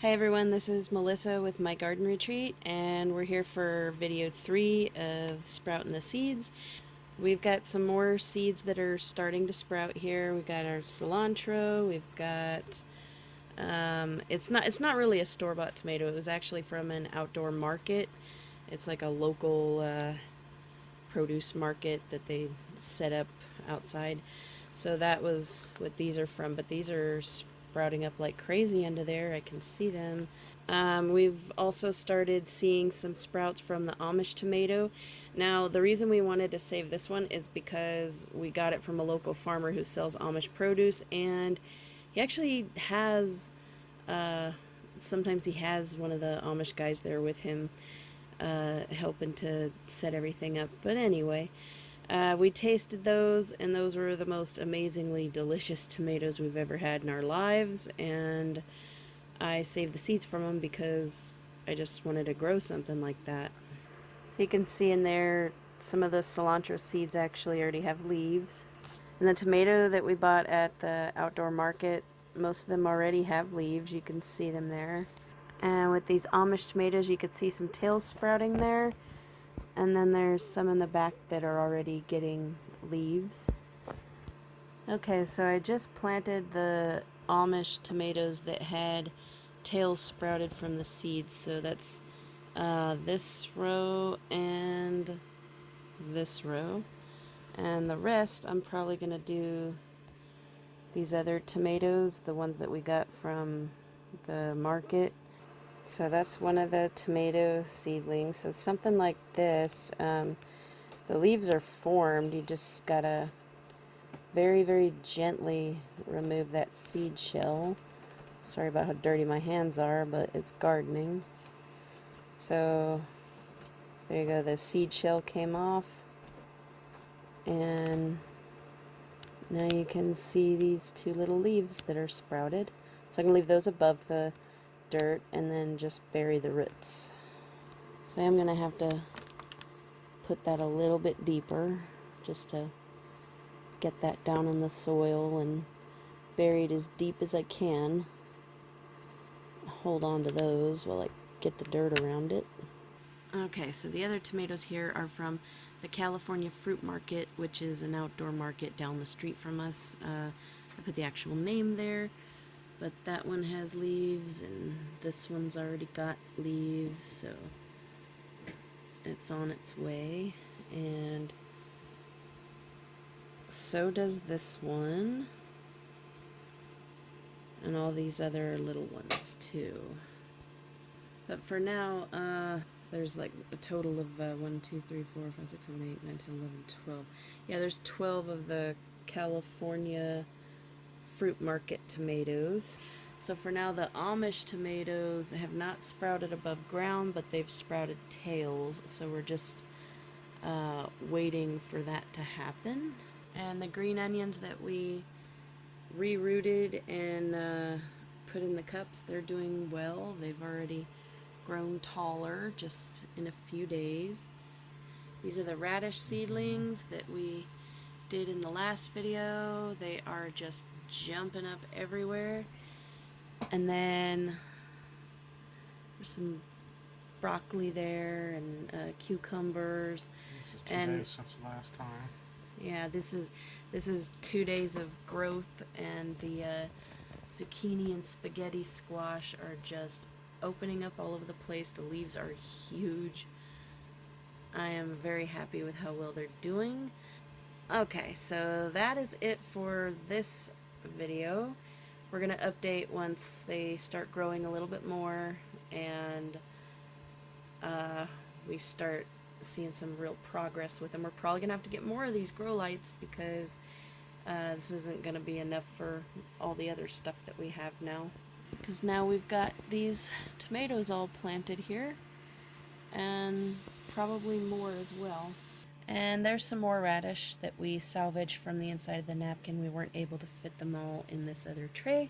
Hi everyone, this is Melissa with My Garden Retreat, and we're here for video 3 of Sprouting the Seeds. We've got some more seeds that are starting to sprout here. We've got our cilantro, we've got it's not really a store-bought tomato. It was actually from an outdoor market. It's like a local produce market that they set up outside. So that was what these are from, but these are sprouting up like crazy under there. I can see them. We've also started seeing some sprouts from the Amish tomato. Now, the reason we wanted to save this one is because we got it from a local farmer who sells Amish produce, and he actually has, sometimes he has one of the Amish guys there with him, helping to set everything up. But anyway, we tasted those, and those were the most amazingly delicious tomatoes we've ever had in our lives, and I saved the seeds from them because I just wanted to grow something like that. So you can see in there, some of the cilantro seeds actually already have leaves. And the tomato that we bought at the outdoor market, most of them already have leaves. You can see them there. And with these Amish tomatoes, you could see some tails sprouting there. And then there's some in the back that are already getting leaves. Okay, so I just planted the Amish tomatoes that had tails sprouted from the seeds. So that's this row and this row. And the rest, I'm probably going to do these other tomatoes, the ones that we got from the market. So that's one of the tomato seedlings. So something like this. The leaves are formed. You just gotta very, very gently remove that seed shell. Sorry about how dirty my hands are, but it's gardening. So there you go, the seed shell came off, and now you can see these two little leaves that are sprouted. So I'm going to leave those above the dirt and then just bury the roots. So I'm going to have to put that a little bit deeper just to get that down in the soil and buried as deep as I can. Hold on to those while I get the dirt around it. Okay, so the other tomatoes here are from the California Fruit Market, which is an outdoor market down the street from us. I put the actual name there, but that one has leaves, and this one's already got leaves, so it's on its way. And so does this one, and all these other little ones too. But for now, there's like a total of 1, 2, 3, 4, 5, 6, 7, 8, 9, 10, 11, 12. Yeah, there's 12 of the California Fruit Market tomatoes. So for now, the Amish tomatoes have not sprouted above ground, but they've sprouted tails. So we're just waiting for that to happen. And the green onions that we rerooted and put in the cups, they're doing well. They've already grown taller just in a few days. These are the radish seedlings that we did in the last video. They are just jumping up everywhere. And then there's some broccoli there and cucumbers. This is 2 days since the last time. Yeah, this is 2 days of growth, and the zucchini and spaghetti squash are just opening up all over the place. The leaves are huge. I am very happy with how well they're doing. Okay, so that is it for this video. We're going to update once they start growing a little bit more and we start seeing some real progress with them. We're probably going to have to get more of these grow lights because this isn't going to be enough for all the other stuff that we have now. Because now we've got these tomatoes all planted here, and probably more as well. And there's some more radish that we salvaged from the inside of the napkin. We weren't able to fit them all in this other tray.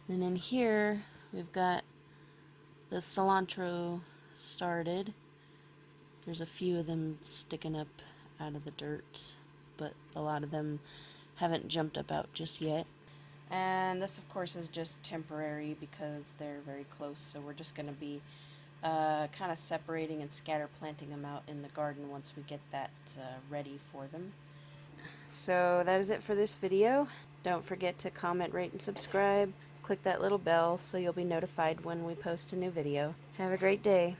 And in here, we've got the cilantro started. There's a few of them sticking up out of the dirt, but a lot of them haven't jumped up out just yet. And this, of course, is just temporary because they're very close, so we're just going to be kind of separating and scatter planting them out in the garden once we get that ready for them. So that is it for this video. Don't forget to comment, rate, and subscribe. Click that little bell so you'll be notified when we post a new video. Have a great day.